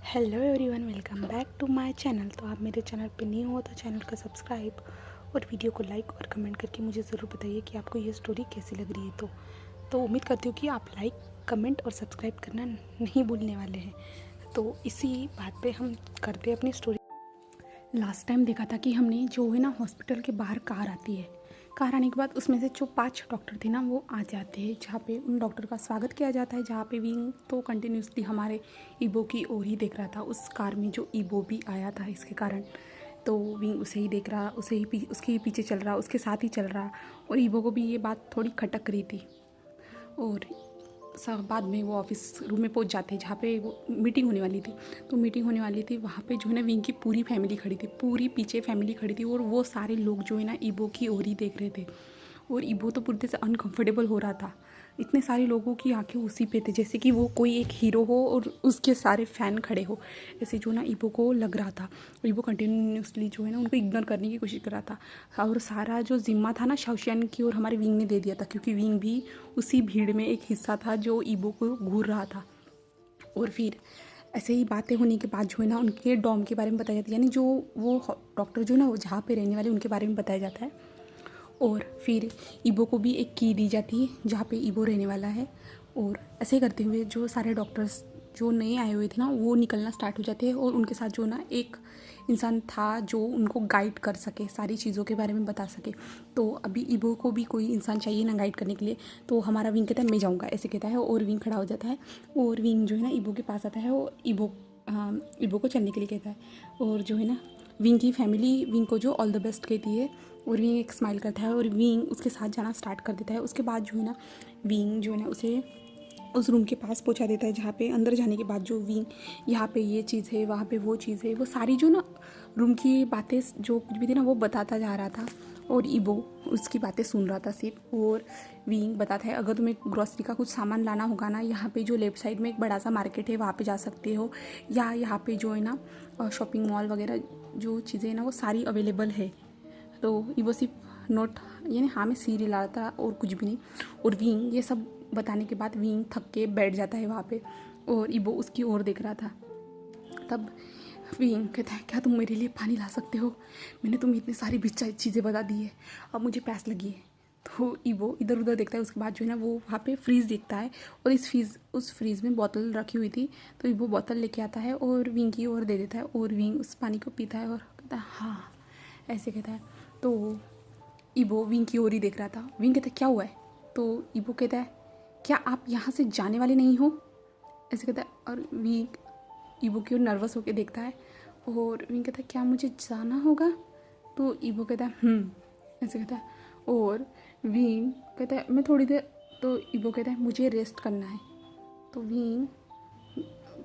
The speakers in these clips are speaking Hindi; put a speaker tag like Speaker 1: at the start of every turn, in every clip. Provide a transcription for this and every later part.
Speaker 1: Hello everyone, welcome back to my channel. तो आप मेरे चैनल पे न्यू हो तो चैनल को सब्सक्राइब और वीडियो को लाइक और कमेंट करके मुझे ज़रूर बताइए कि आपको ये स्टोरी कैसी लग रही है। तो उम्मीद करती हूँ कि आप लाइक, कमेंट और सब्सक्राइब करना नहीं भूलने वाले हैं। तो इसी बात पे हम करते हैं अपनी स्टोरी। लास्ट टाइम देखा था कि हमने जो है ना, हॉस्पिटल के बाहर कार आती है। कार आने के बाद उसमें से जो 5 डॉक्टर थे ना, वो आ जाते हैं, जहाँ पे उन डॉक्टर का स्वागत किया जाता है। जहाँ पे विंग तो कंटिन्यूसली हमारे ईबो की ओर ही देख रहा था। उस कार में जो ईबो भी आया था, इसके कारण तो विंग उसे ही देख रहा, उसके ही पीछे चल रहा, उसके साथ ही चल रहा। और ईबो को भी ये बात थोड़ी खटक रही थी। और सब बाद में वो ऑफिस रूम में पहुंच जाते हैं, जहाँ पे वो मीटिंग होने वाली थी। तो मीटिंग होने वाली थी, वहाँ पे जो है ना, विंग की पूरी फैमिली खड़ी थी, पूरी पीछे फैमिली खड़ी थी। और वो सारे लोग जो है ना, ईबो की ओर ही देख रहे थे। और ईबो तो पूरी तरह से अनकंफर्टेबल हो रहा था। इतने सारे लोगों की आंखें उसी पे थे, जैसे कि वो कोई एक हीरो हो और उसके सारे फ़ैन खड़े हो। ऐसे जो ना ईबो को लग रहा था। ईबो कंटिन्यूसली जो है ना, उनको इग्नोर करने की कोशिश कर रहा था। और सारा जो जिम्मा था ना, शाओशियान की ओर हमारे विंग ने दे दिया था, क्योंकि विंग भी उसी भीड़ में एक हिस्सा था जो ईबो को घूर रहा था। और फिर ऐसे ही बातें होने के बाद जो है ना, उनके डॉम के बारे में बताया जाता है, यानी जो वो डॉक्टर जो है ना, वो जहाँ पे रहने वाले, उनके बारे में बताया जाता है। और फिर ईबो को भी एक की दी जाती है जहाँ पे ईबो रहने वाला है। और ऐसे करते हुए जो सारे डॉक्टर्स जो नए आए हुए थे ना, वो निकलना स्टार्ट हो जाते हैं। और उनके साथ जो ना एक इंसान था जो उनको गाइड कर सके, सारी चीज़ों के बारे में बता सके। तो अभी ईबो को भी कोई इंसान चाहिए ना गाइड करने के लिए। तो हमारा विंग कहता है मैं जाऊँगा, ऐसे कहता है। और विंग खड़ा हो जाता है। और विंग जो है ना, ईबो के पास आता है और ईबो को चलने के लिए कहता है। और जो है ना, विंग की फैमिली विंग को जो ऑल द बेस्ट कहती है। और विंग एक स्माइल करता है और विंग उसके साथ जाना स्टार्ट कर देता है। उसके बाद जो है ना, विंग जो है ना, उसे उस रूम के पास पहुंचा देता है, जहाँ पे अंदर जाने के बाद जो विंग, यहाँ पे ये चीज़ है, वहाँ पे वो चीज़ है, वो सारी जो ना रूम की बातें जो कुछ भी थी ना, वो बताता जा रहा था। और ईबो उसकी बातें सुन रहा था सिर्फ। और विंग बताता है, अगर तुम्हें ग्रॉसरी का कुछ सामान लाना होगा ना, यहाँ पे जो लेफ्ट साइड में एक बड़ा सा मार्केट है, वहाँ पे जा सकते हो। या यहाँ पे जो है ना, शॉपिंग मॉल वगैरह जो चीज़ें हैं ना, वो सारी अवेलेबल है। तो ईबो सिर्फ नोट, यानी हाँ में सीरी ला था और कुछ भी नहीं। और विंग ये सब बताने के बाद विंग थक के बैठ जाता है वहाँ पे। और ईबो उसकी ओर देख रहा था। तब विंग कहता है, क्या तुम मेरे लिए पानी ला सकते हो? मैंने तुम्हें इतनी सारी बिच्चा चीज़ें बता दी है, अब मुझे प्यास लगी है। तो ईबो इधर उधर देखता है। उसके बाद जो है ना, वो वहाँ पे फ्रीज़ देखता है। और उस फ्रीज़ में बोतल रखी हुई थी। तो ईबो बोतल लेके आता है और विंग की ओर दे देता है। और विंग उस पानी को पीता है और कहता है हाँ, ऐसे कहता है। तो ईबो विंग की ओर ही देख रहा था। विंग कहता है क्या हुआ है? तो ईबो कहता है, क्या आप यहाँ से जाने वाले नहीं हो? ऐसे कहता है। और विंग ईबो की ओर नर्वस होकर देखता है। और विंग कहता है, क्या मुझे जाना होगा? तो ईबो कहता है ऐसे कहता है। और विंग कहता है, मैं थोड़ी देर। तो ईबो कहता है, मुझे रेस्ट करना है। तो विंग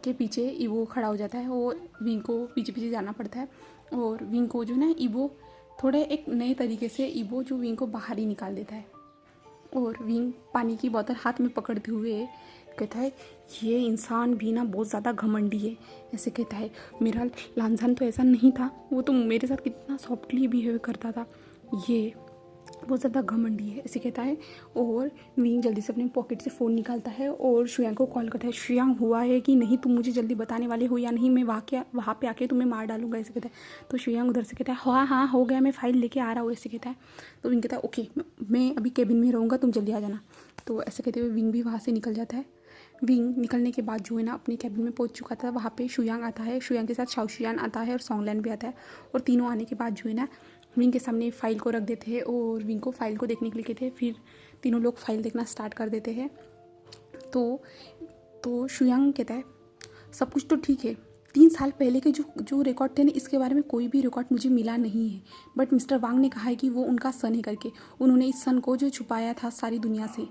Speaker 1: के पीछे ईबो खड़ा हो जाता है और विंग को पीछे पीछे जाना पड़ता है। और विंग को जो ना, ईबो थोड़े एक नए तरीके से ईबो जो विंग को बाहर ही निकाल देता है। और विंग पानी की बोतल हाथ में पकड़ते हुए कहता है, ये इंसान भी ना बहुत ज़्यादा घमंडी है। ऐसे कहता है, मेरा लांझन तो ऐसा नहीं था, वो तो मेरे साथ कितना सॉफ्टली बिहेव करता था, ये बहुत ज़्यादा घमंडी है, ऐसे कहता है। और विंग जल्दी से अपने पॉकेट से फ़ोन निकालता है और शुयांग को कॉल करता है। शुयांग, हुआ है कि नहीं? तुम मुझे जल्दी बताने वाले हो या नहीं? मैं वहाँ पे आके तुम्हें मार डालूंगा, ऐसे कहता है। तो शुयांग उधर से कहता है, हाँ हाँ हो गया, मैं फ़ाइल लेके आ रहा हूँ, ऐसे कहता है। तो विंग कहता है, ओके, मैं अभी केबिन में रहूँगा, तुम जल्दी आ जाना। तो ऐसे कहते हुए विंग भी वहाँ से निकल जाता है। विंग निकलने के बाद जो है ना, अपने कैबिन में पहुंच चुका था। वहाँ पे शुयांग आता है, शुयांग के साथ शाओशियान आता है और सॉन्गलैन भी आता है। और तीनों आने के बाद जो है ना, विंग के सामने फाइल को रख देते हैं और विंग को फाइल को देखने के लिए कहते हैं। फिर तीनों लोग फाइल देखना स्टार्ट कर देते हैं। तो शुयांग कहता है, सब कुछ तो ठीक है, 3 साल पहले के जो रिकॉर्ड थे ना, इसके बारे में कोई भी रिकॉर्ड मुझे मिला नहीं है। बट मिस्टर वांग ने कहा है कि वो उनका सन है करके। उन्होंने इस सन को जो छुपाया था सारी दुनिया से,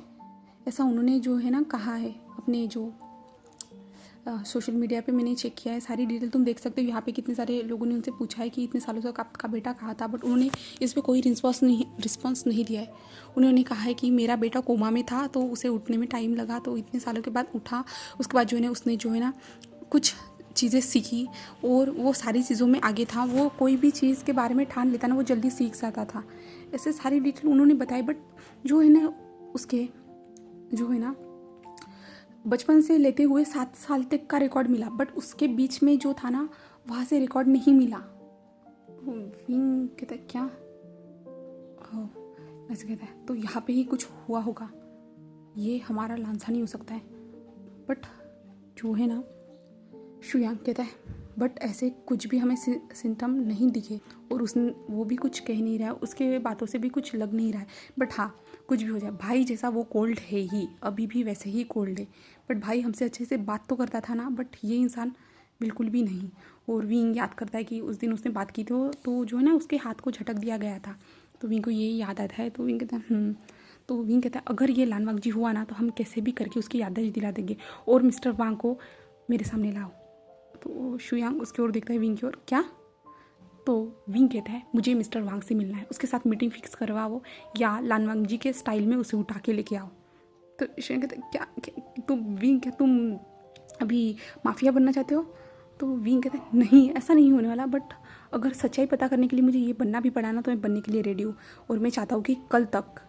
Speaker 1: ऐसा उन्होंने जो है ना कहा है। अपने जो सोशल मीडिया पे मैंने चेक किया है, सारी डिटेल तुम देख सकते हो। यहाँ पे कितने सारे लोगों ने उनसे पूछा है कि इतने सालों तक आपका बेटा कहाँ था, बट उन्होंने इस पर कोई रिस्पॉन्स नहीं दिया है। उन्होंने कहा है कि मेरा बेटा कोमा में था, तो उसे उठने में टाइम लगा, तो इतने सालों के बाद उठा। उसके बाद जो है ना, उसने जो है ना कुछ चीज़ें सीखी और वो सारी चीज़ों में आगे था। वो कोई भी चीज़ के बारे में ठान लेता ना, वो जल्दी सीख जाता था। ऐसे सारी डिटेल उन्होंने बताई। बट जो है ना, उसके जो है ना, बचपन से लेते हुए 7 साल तक का रिकॉर्ड मिला, बट उसके बीच में जो था ना वहाँ से रिकॉर्ड नहीं मिला। विंग कहता है क्या, हो ऐसे कहता है, तो यहाँ पे ही कुछ हुआ होगा, ये हमारा लांछा नहीं हो सकता है। बट जो है ना शुयांग कहता है बट ऐसे कुछ भी हमें सिम्टम नहीं दिखे, और उसने वो भी कुछ कह नहीं रहा है, उसके बातों से भी कुछ लग नहीं रहा है। बट हाँ कुछ भी हो जाए, भाई जैसा वो कोल्ड है ही, अभी भी वैसे ही कोल्ड है। बट भाई हमसे अच्छे से बात तो करता था ना, बट ये इंसान बिल्कुल भी नहीं। और विंग याद करता है कि उस दिन उसने बात की थी तो जो है ना उसके हाथ को झटक दिया गया था, तो विंग को ये याद आता है। तो विंग कहता है तो विंग कहता है अगर ये लानवांग जी हुआ ना तो हम कैसे भी करके उसकी याददाश्त दिला देंगे, और मिस्टर वांग को मेरे सामने लाओ। तो शुयांग उसकी ओर देखता है, विंग की ओर, क्या? तो विंग कहता है मुझे मिस्टर वांग से मिलना है, उसके साथ मीटिंग फिक्स करवाओ या लानवांग जी के स्टाइल में उसे उठा के लेके आओ। तो शुयांग कहता है क्या तुम विंग, क्या तुम अभी माफिया बनना चाहते हो? तो विंग कहता है नहीं ऐसा नहीं होने वाला, बट अगर सच्चाई पता करने के लिए मुझे ये बनना भी पड़ा ना तो मैं बनने के लिए रेडी हूँ, और मैं चाहता हूँ कि कल तक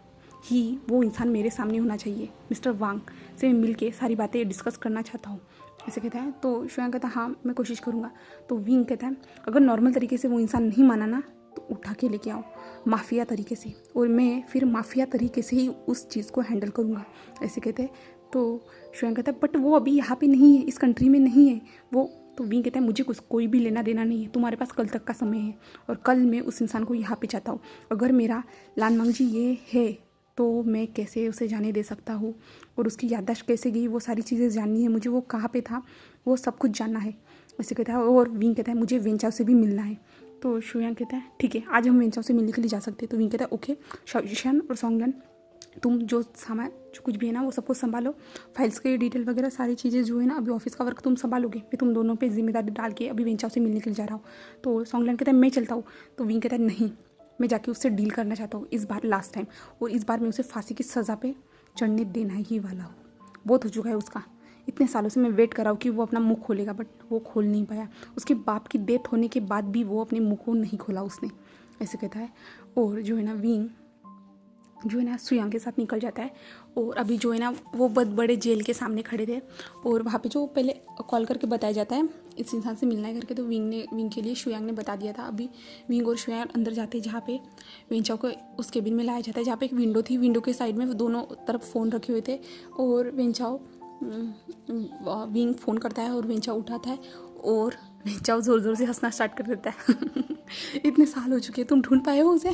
Speaker 1: ही वो इंसान मेरे सामने होना चाहिए। मिस्टर वांग से मैं मिल के सारी बातें डिस्कस करना चाहता हूँ, ऐसे कहता है। तो शुयांग कहता है हाँ मैं कोशिश करूँगा। तो विंग कहता है अगर नॉर्मल तरीके से वो इंसान नहीं माना ना तो उठा के लेके आओ माफिया तरीके से, और मैं फिर माफिया तरीके से ही उस चीज़ को हैंडल करूँगा, ऐसे कहते हैं। तो शुयांग कहता है बट वो अभी यहाँ पे नहीं है, इस कंट्री में नहीं है वो। तो विंग कहता है मुझे कुछ कोई भी लेना देना नहीं है, तुम्हारे पास कल तक का समय है, और कल मैं उस इंसान को यहाँ पे चाहता हूँ। अगर मेरा लानवांग जी ये है तो मैं कैसे उसे जाने दे सकता हूँ, और उसकी याददाश्त कैसे गई वो सारी चीज़ें जाननी है मुझे, वो कहाँ पे था वो सब कुछ जानना है, ऐसे कहता है। और विंग कहता है मुझे वेंचाओ से भी मिलना है। तो शुयांग कहता है ठीक है आज हम वेंचाओ से मिलने के लिए जा सकते हैं। तो विंग कहता है ओके शाओजिशन और सोंगलन तुम जो सामान जो कुछ भी है ना वो सब कुछ संभालो, फाइल्स के डिटेल वगैरह सारी चीज़ें जो है ना अभी ऑफिस का वर्क तुम संभालोगे, मैं तुम दोनों पे जिम्मेदारी डाल के अभी वेंचाओ से मिलने के लिए जा रहा हूँ। तो सोंगलन कहता है मैं चलता हूँ। तो विंग कहता है नहीं मैं जाके उससे डील करना चाहता हूँ इस बार लास्ट टाइम, और इस बार मैं उसे फांसी की सज़ा पे चढ़ने देना ही वाला हूँ। बहुत हो चुका है उसका, इतने सालों से मैं वेट कर रहा हूँ कि वो अपना मुंह खोलेगा, बट वो खोल नहीं पाया। उसके बाप की डेथ होने के बाद भी वो अपने मुंह को नहीं खोला उसने, ऐसे कहता है। और जो है ना विंग जो है ना शुयांग के साथ निकल जाता है, और अभी जो है ना वो बहुत बड़े जेल के सामने खड़े थे, और वहाँ पे जो पहले कॉल करके बताया जाता है इस इंसान से मिलना है करके, तो विंग के लिए शुयांग ने बता दिया था। अभी विंग और शुयांग अंदर जाते हैं जहाँ पे वेंचाओ को उस केबिन में लाया जाता है, जहाँ पे एक विंडो थी, विंडो के साइड में दोनों तरफ फ़ोन रखे हुए थे, और वेंचाओ विंग फ़ोन करता है और वेंचाओ उठाता है, और वेंचाओ ज़ोर ज़ोर से हंसना स्टार्ट कर देता है इतने साल हो चुके हैं तुम ढूंढ पाए हो उसे?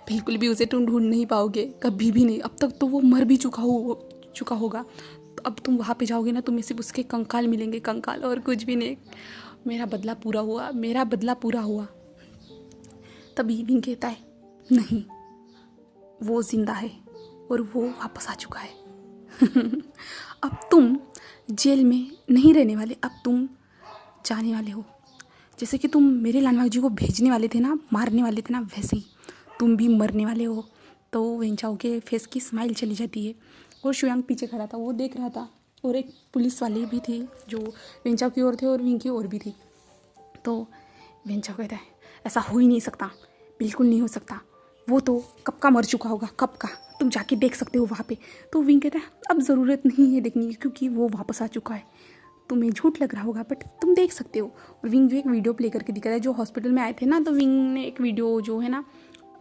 Speaker 1: बिल्कुल भी उसे तुम ढूंढ नहीं पाओगे, कभी भी नहीं। अब तक तो वो मर भी चुका होगा। तो अब तुम वहाँ पे जाओगे ना तुम्हें सिर्फ उसके कंकाल मिलेंगे, कंकाल, और कुछ भी नहीं। मेरा बदला पूरा हुआ, मेरा बदला पूरा हुआ। तभी विंग कहता है नहीं वो जिंदा है और वो वापस आ चुका है अब तुम जेल में नहीं रहने वाले, अब तुम जाने वाले हो। जैसे कि तुम मेरे लानवांग जी को भेजने वाले थे ना, मारने वाले थे ना, वैसे ही तुम भी मरने वाले हो। तो वेंचाओ के फेस की स्माइल चली जाती है, और शुयांग पीछे खड़ा था वो देख रहा था, और एक पुलिस वाली भी थी जो वेंचाओ की ओर थे और विंग की ओर भी थी। तो वेंचाओ कहता है ऐसा हो ही नहीं सकता, बिल्कुल नहीं हो सकता, वो तो कब का मर चुका होगा, कब का, तुम जाके देख सकते हो वहाँ पे। तो विंग कहता है अब ज़रूरत नहीं है देखने की क्योंकि वो वापस आ चुका है, तुम्हें झूठ लग रहा होगा बट तुम देख सकते हो। और विंग जो एक वीडियो प्ले करके दिखा है, जो हॉस्पिटल में आए थे ना, तो विंग ने एक वीडियो जो है ना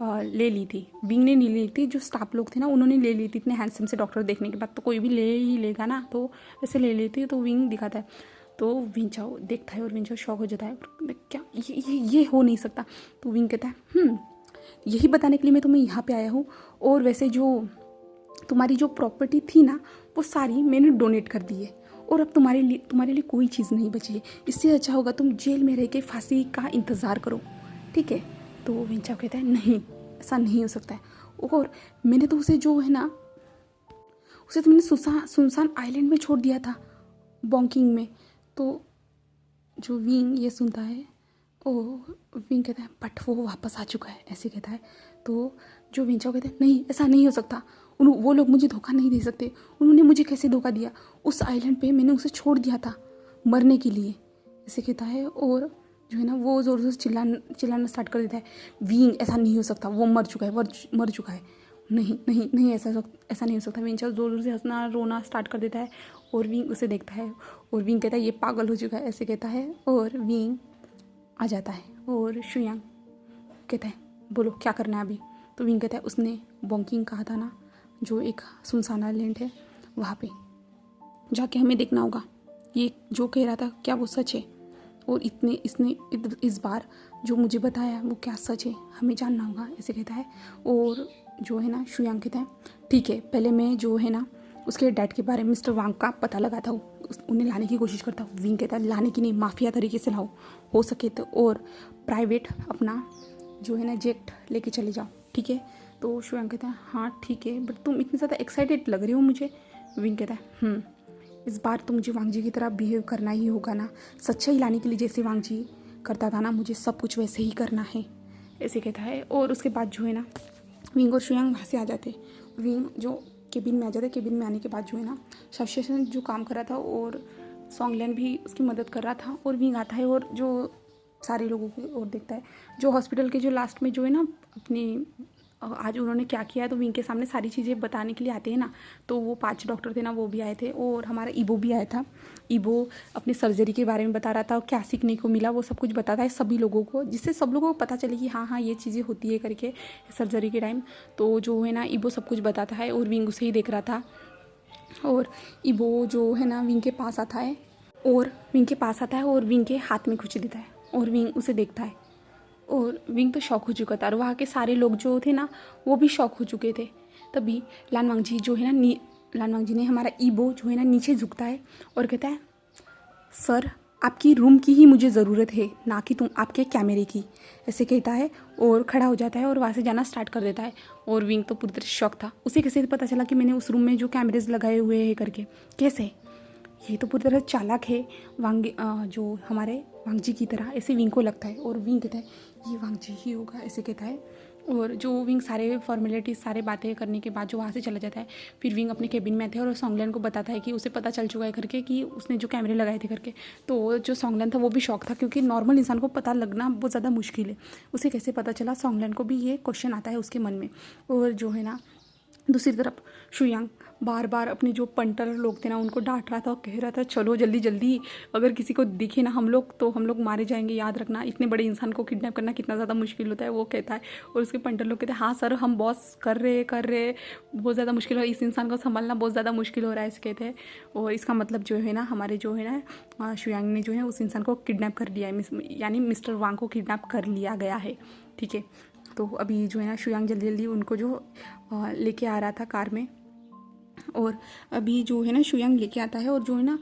Speaker 1: ले ली थी, विंग ने नहीं ली थी, जो स्टाफ लोग थे ना उन्होंने ले ली थी। इतने हैंडसम से डॉक्टर देखने के बाद तो कोई भी ले ही लेगा ना, तो ऐसे ले लेती है। तो विंग दिखाता है, तो वेंचाओ देखता है और वेंचाओ शॉक हो जाता है, क्या ये हो नहीं सकता। तो विंग कहता है यही बताने के लिए मैं तुम्हें यहाँ पे आया हूँ, और वैसे जो तुम्हारी जो प्रॉपर्टी थी ना वो सारी मैंने डोनेट कर दी है, और अब तुम्हारे लिए कोई चीज़ नहीं बची है। इससे अच्छा होगा तुम जेल में रह के फांसी का इंतज़ार करो, ठीक है। तो वेंचाओ कहता है नहीं ऐसा नहीं हो सकता है, और मैंने तो उसे जो है ना उसे तो मैंने सुनसान आइलैंड में छोड़ दिया था, बॉन्किंग में। तो जो विंग ये सुनता है, ओ विंग कहता है बट वो वापस आ चुका है, ऐसे कहता है। तो जो वेंचाओ कहता है नहीं ऐसा नहीं हो सकता, वो लोग मुझे धोखा नहीं दे सकते, उन्होंने मुझे कैसे धोखा दिया, उस आइलैंड पे मैंने उसे छोड़ दिया था मरने के लिए, ऐसे कहता है। और जो है ना वो ज़ोर ज़ोर से चिल्लाना स्टार्ट कर देता है, विंग ऐसा नहीं हो सकता, वो मर चुका है, मर चुका है, नहीं नहीं नहीं ऐसा नहीं हो सकता। वेंचाओ ज़ोर ज़ोर से हंसना रोना स्टार्ट कर देता है, और विंग उसे देखता है और विंग कहता है ये पागल हो चुका है, ऐसे कहता है। और विंग आ जाता है और शुयांग कहता है बोलो क्या करना है अभी। तो विंग कहता है उसने बॉन्किंग कहा था ना, जो एक सुनसान आइलैंड है वहाँ पे जाके हमें देखना होगा, ये जो कह रहा था क्या वो सच है, और इसने इस बार जो मुझे बताया वो क्या सच है, हमें जानना होगा, ऐसे कहता है। और जो है ना शुयांग कहता है ठीक है, पहले मैं जो है ना उसके डैड के बारे में मिस्टर वांग का पता लगाता हूँ, उन्हें लाने की कोशिश करता हूँ। विंग कहता है लाने की नहीं, माफिया तरीके से लाओ हो सके तो, और प्राइवेट अपना जो है ना जेट लेके चले जाओ, ठीक है। तो शुयांग कहता है हाँ ठीक है, बट तुम इतनी ज़्यादा एक्साइटेड लग रही हो मुझे। विंग कहता है इस बार तो मुझे वांग जी की तरह बिहेव करना ही होगा ना, सच्चाई लाने के लिए जैसे वांग जी करता था ना, मुझे सब कुछ वैसे ही करना है, ऐसे कहता है। और उसके बाद जो है ना विंग और शुयांग वहाँ से आ जाते। विंग जो केबिन में आ जाते, केबिन में आने के बाद जो है ना शाओशियन जो काम कर रहा था और सॉन्गलैन भी उसकी मदद कर रहा था, और विंग आता है और जो सारे लोगों की ओर देखता है। जो हॉस्पिटल के जो लास्ट में जो है ना अपनी आज उन्होंने क्या किया है, तो विंग के सामने सारी चीज़ें बताने के लिए आते हैं ना, तो वो 5 डॉक्टर थे ना वो भी आए थे, और हमारा ईबो भी आया था। ईबो अपनी सर्जरी के बारे में बता रहा था, क्या सीखने को मिला वो सब कुछ बताता है सभी लोगों को, जिससे सब लोगों को पता चले कि हाँ हाँ ये चीज़ें होती है करके सर्जरी के टाइम। तो जो है ना ईबो सब कुछ बताता है और विंग उसे ही देख रहा था। और ईबो जो है ना विंग के पास आता है और विंग के हाथ में कुछ देता है, और विंग उसे देखता है और विंग तो शॉक हो चुका था, और वहाँ के सारे लोग जो थे ना वो भी शॉक हो चुके थे। तभी लान वांगजी जो है ना लान वांगजी ने हमारा ईबो जो है ना नीचे झुकता है और कहता है सर आपकी रूम की ही मुझे ज़रूरत है, ना कि तुम आपके कैमरे की, ऐसे कहता है और खड़ा हो जाता है और वहाँ से जाना स्टार्ट कर देता है। और विंग तो पूरी तरह शॉक था, उसे कैसे पता चला कि मैंने उस रूम में जो कैमरेज लगाए हुए हैं करके, कैसे, ये तो पूरी तरह चालाक है जो हमारे वांग जी की तरह, ऐसे विंग को लगता है। और विंग कहता है ये वांग जी ही होगा, ऐसे कहता है। और जो विंग सारे फॉर्मेलिटीज़ सारे बातें करने के बाद जो वहाँ से चला जाता है, फिर विंग अपने केबिन में आते हैं और सॉन्गलैन को बताता है कि उसे पता चल चुका है करके कि उसने जो कैमरे लगाए थे करके। तो जो सॉन्गलैन था वो भी शॉक था, क्योंकि नॉर्मल इंसान को पता लगना बहुत ज़्यादा मुश्किल है, उसे कैसे पता चला, सॉन्गलैन को भी ये क्वेश्चन आता है उसके मन में। और जो है ना दूसरी तरफ शुयांग बार बार अपने जो पंटर लोग थे ना उनको डांट रहा था और कह रहा था चलो जल्दी जल्दी, अगर किसी को दिखे ना हम लोग मारे जाएंगे, याद रखना इतने बड़े इंसान को किडनैप करना कितना ज़्यादा मुश्किल होता है, वो कहता है। और उसके पंटर लोग कहते हैं हाँ सर हम बॉस कर रहे बहुत ज़्यादा मुश्किल हो रहा है, इस इंसान को संभालना बहुत ज़्यादा मुश्किल हो रहा है, ऐसे कहते हैं। और इसका मतलब जो है ना हमारे जो है ना शुयांग ने जो है उस इंसान को किडनैप कर लिया है, यानी मिस्टर वांग को किडनैप कर लिया गया है, ठीक है। तो अभी जो है ना शुयांग जल्दी जल्दी उनको जो लेके आ रहा था कार में, और अभी जो है ना शुयांग लेके आता है और जो है ना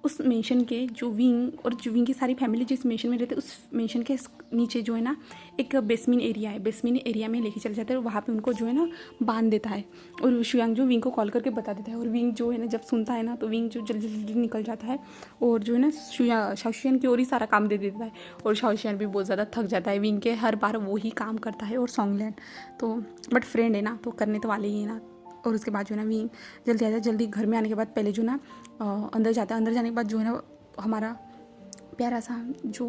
Speaker 1: उस मेंशन के जो विंग की सारी फैमिली जिस मेंशन में रहते हैं उस मेंशन के नीचे जो है ना एक बेसमेंट एरिया है, बेसमेंट एरिया में लेके चले जाते हैं और वहाँ पे उनको जो है ना बांध देता है। और शुयांग जो विंग को कॉल करके बता देता है, और विंग जो है ना जब सुनता है ना तो विंग जो जल्दी जल्दी निकल जाता है और जो है ना शाओशियन की ओर ही सारा काम दे देता है। और शाओशियन भी बहुत ज़्यादा थक जाता है, विंग के हर बार वो ही काम करता है, और सॉन्गलैन तो बट फ्रेंड है ना तो करने तो वाले ही है ना। और उसके बाद जो है ना विंग जल्दी आता है, जल्दी घर में आने के बाद पहले जो ना अंदर जाता है, अंदर जाने के बाद जो है ना हमारा प्यारा सा जो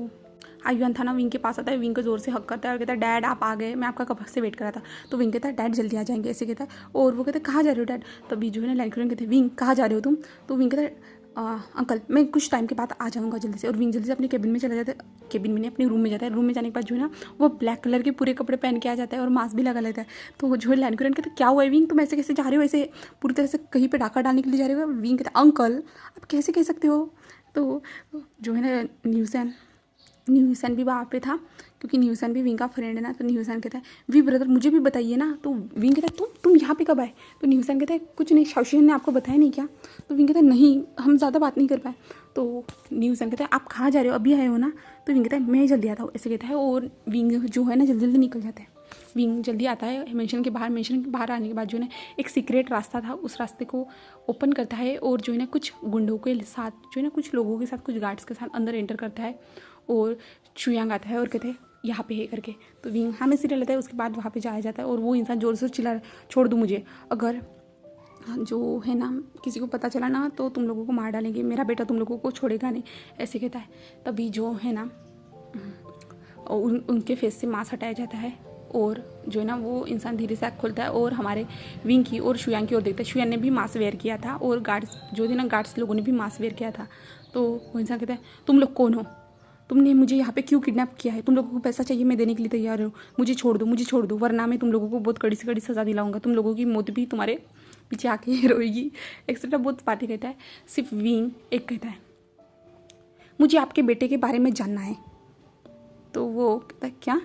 Speaker 1: आयुआन था ना विंग के पास आता है, विंग को ज़ोर से हक करता है और कहता है डैड आप आ गए, मैं आपका कब से वेट कर रहा था। तो विंग कहता है डैड जल्दी आ जाएंगे, ऐसे कहता है। और वो कहते हैं कहाँ जा रहे हो डैड। तभी जो है ना लैंकुरन कहते हैं विंग कहाँ जा रहे हो तुम। तो विंग कहता है अंकल मैं कुछ टाइम के बाद आ जाऊँगा जल्दी से। और विंग जल्दी से अपने केबिन में चला जाता है, केबिन में नहीं अपने रूम में जाता है। रूम में जाने के बाद जो है ना वो ब्लैक कलर के पूरे कपड़े पहन के आ जाता है और मास्क भी लगा लेता है। तो जो है लैंकुरन कहते हैं क्या हुआ है विंग, तुम ऐसे कैसे जा रहे हो, ऐसे पूरी तरह से कहीं पे डाका डालने के लिए जा रहे हो। विंग कहता है अंकल आप कैसे कह सकते हो। तो जो है ना न्यूसन भी वहाँ पे था, क्योंकि न्यूसन भी विंग का फ्रेंड है ना। तो न्यूसन कहता है वी ब्रदर मुझे भी बताइए ना। तो विंग कहता है तुम यहाँ पे कब आए। तो न्यूसन कहता है कुछ नहीं, शाओशियन ने आपको बताया नहीं क्या। तो विंग कहता है नहीं हम ज़्यादा बात नहीं कर पाए। तो न्यूसन कहता है आप कहाँ जा रहे हो, अभी आए हो ना। तो विंग कहता है मैं जल्दी आता हूँ, ऐसे कहता है। और विंग जो है ना जल्दी जल्दी निकल जाता है। विंग जल्दी आता है मेंशन के बाहर आने के बाद जो है ना एक सीक्रेट रास्ता था, उस रास्ते को ओपन करता है और जो है ना कुछ गुंडों के साथ जो है ना कुछ लोगों के साथ कुछ गार्ड्स के साथ अंदर एंटर करता है। और शुयांग आता है और कहते हैं यहाँ पे है करके। तो विंग हमें सीरियल लेता है, उसके बाद वहाँ पे जाया जाता है और वो इंसान जोर से चिल्ला छोड़ दो मुझे, अगर जो है ना किसी को पता चला ना तो तुम लोगों को मार डालेंगे, मेरा बेटा तुम लोगों को छोड़ेगा नहीं, ऐसे कहता है। तभी जो है ना उनके फेस से मास्क हटाया जाता है और जो है ना वो इंसान धीरे से आँख खोलता है और हमारे विंग की और शुयांग की ओर देखता है। शुयांग ने भी मास्क वेयर किया था और गार्ड्स जो थे ना, गार्ड्स लोगों ने भी मास्क वेयर किया था। तो वो इंसान कहता है, तुम लोग कौन हो? तुमने मुझे यहाँ पे क्यों किडनैप किया है? तुम लोगों को पैसा चाहिए, मैं देने के लिए तैयार हूँ। मुझे छोड़ दो, वरना मैं तुम लोगों को बहुत कड़ी से कड़ी सज़ा दिलाऊंगा। तुम लोगों की मौत भी तुम्हारे पीछे आके रोएगी, एक्सेट्रा। बहुत बातें कहता है। सिर्फ विंग एक कहता है, मुझे आपके बेटे के बारे में जानना है। तो वो कहता है, क्या?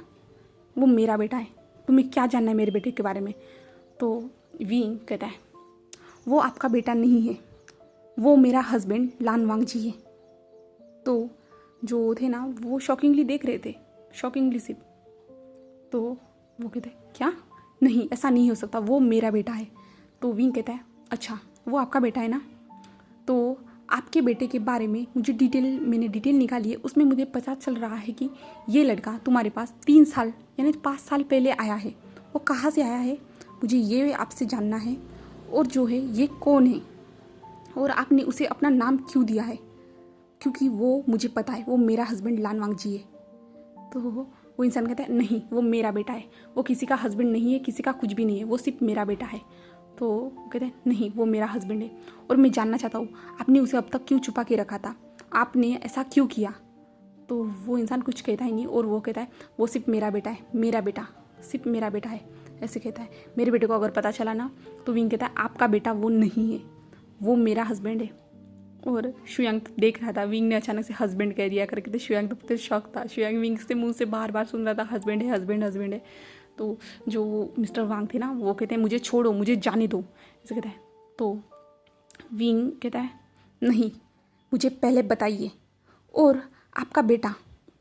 Speaker 1: वो मेरा बेटा है, तुम्हें क्या जानना है मेरे बेटे के बारे में? तो विंग कहता है, वो आपका बेटा नहीं है, वो मेरा हस्बैंड लान वांग जी है। तो जो थे ना वो शॉकिंगली देख रहे थे, शॉकिंगली सिर्फ। तो वो कहते हैं, क्या? नहीं, ऐसा नहीं हो सकता, वो मेरा बेटा है। तो विंग कहता है, अच्छा वो आपका बेटा है ना? तो आपके बेटे के बारे में मैंने डिटेल निकाली है, उसमें मुझे पता चल रहा है कि ये लड़का तुम्हारे पास 3 साल यानी 5 साल पहले आया है। वो कहाँ से आया है मुझे ये आपसे जानना है, और जो है ये कौन है, और आपने उसे अपना नाम क्यों दिया है? क्योंकि वो मुझे पता है, वो मेरा हस्बैंड लान वांग जी है। तो वो इंसान कहता है, नहीं वो मेरा बेटा है, वो किसी का हस्बैंड नहीं है, किसी का कुछ भी नहीं है, वो सिर्फ मेरा बेटा है। तो कहते हैं, नहीं वो मेरा हस्बैंड है, और मैं जानना चाहता हूँ आपने उसे अब तक क्यों छुपा के रखा था, आपने ऐसा क्यों किया? तो वो इंसान कुछ कहता ही नहीं, और वो कहता है, वो सिर्फ मेरा बेटा है, मेरा बेटा सिर्फ मेरा बेटा है, ऐसे कहता है। मेरे बेटे को अगर पता चला ना, तो विंग कहता है, आपका बेटा वो नहीं है, वो मेरा हस्बैंड है। और शुयांग देख रहा था, विंग ने अचानक से हस्बैंड कह दिया करके, तो शुयांग तो बहुत शौक था। शुयांग विंग से मुंह से बार बार सुन रहा था, हस्बैंड है, हस्बैंड, हस्बैंड है। तो जो मिस्टर वांग थे ना, वो कहते हैं, मुझे छोड़ो, मुझे जाने दो, ऐसे कहता है। तो विंग कहता है, नहीं मुझे पहले बताइए, और आपका बेटा,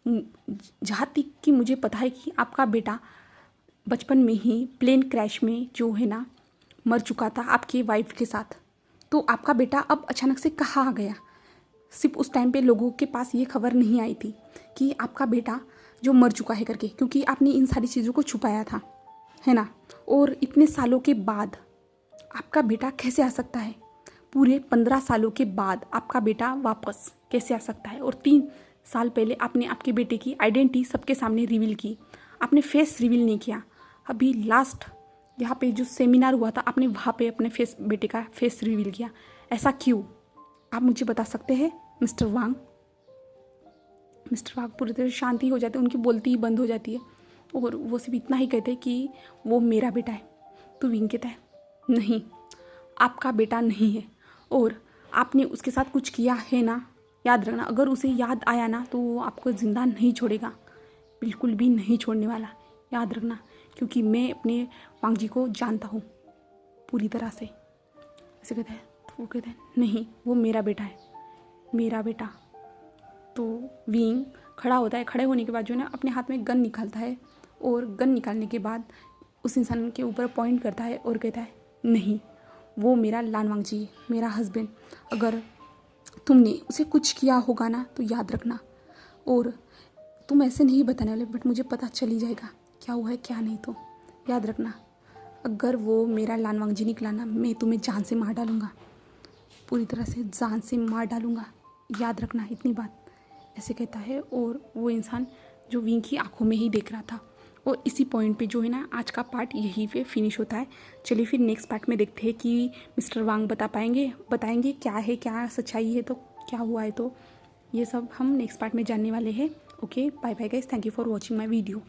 Speaker 1: जहाँ तक कि मुझे पता है कि आपका बेटा बचपन में ही प्लेन क्रैश में जो है ना मर चुका था आपकी वाइफ के साथ। तो आपका बेटा अब अचानक से कहाँ आ गया? सिर्फ उस टाइम पे लोगों के पास ये खबर नहीं आई थी कि आपका बेटा जो मर चुका है करके, क्योंकि आपने इन सारी चीज़ों को छुपाया था, है ना। और इतने सालों के बाद आपका बेटा कैसे आ सकता है? पूरे 15 सालों के बाद आपका बेटा वापस कैसे आ सकता है? और 3 साल पहले आपने आपके बेटे की आइडेंटिटी सबके सामने रिवील की, आपने फेस रिवील नहीं किया। अभी लास्ट यहाँ पे जो सेमिनार हुआ था, आपने वहाँ पे अपने बेटे का फेस रिवील किया। ऐसा क्यों? आप मुझे बता सकते हैं मिस्टर वांग? मिस्टर वांग पूरी तरह शांति हो जाते हैं, उनकी बोलती ही बंद हो जाती है, और वो सिर्फ इतना ही कहते हैं कि वो मेरा बेटा है। तो विंग कहता है, नहीं आपका बेटा नहीं है, और आपने उसके साथ कुछ किया है ना, याद रखना। अगर उसे याद आया ना, तो वो आपको ज़िंदा नहीं छोड़ेगा, बिल्कुल भी नहीं छोड़ने वाला, याद रखना। क्योंकि मैं अपने वांग जी को जानता हूँ पूरी तरह से, ऐसे कहता है। तो वो कहता है, नहीं वो मेरा बेटा है, मेरा बेटा। तो विंग खड़ा होता है, खड़े होने के बाद जो है ना अपने हाथ में गन निकालता है, और गन निकालने के बाद उस इंसान के ऊपर पॉइंट करता है और कहता है, नहीं वो मेरा लान वांग जी है, मेरा हस्बैंड। अगर तुमने उसे कुछ किया होगा ना, तो याद रखना, और तुम ऐसे नहीं बताने वाले, बट मुझे पता चल ही जाएगा क्या हुआ है क्या नहीं। तो याद रखना, अगर वो मेरा लान वांग जी निकला ना, मैं तुम्हें जान से मार डालूँगा, पूरी तरह से जान से मार डालूँगा, याद रखना इतनी बात, ऐसे कहता है। और वो इंसान जो विंग की आंखों में ही देख रहा था। और इसी पॉइंट पे जो है ना आज का पार्ट यहीं पे फिनिश होता है। चलिए फिर नेक्स्ट पार्ट में देखते हैं कि मिस्टर वांग बताएंगे क्या है, क्या सच्चाई है, तो क्या हुआ है। तो ये सब हम नेक्स्ट पार्ट में जानने वाले हैं। Okay, bye bye guys, thank you for watching my video.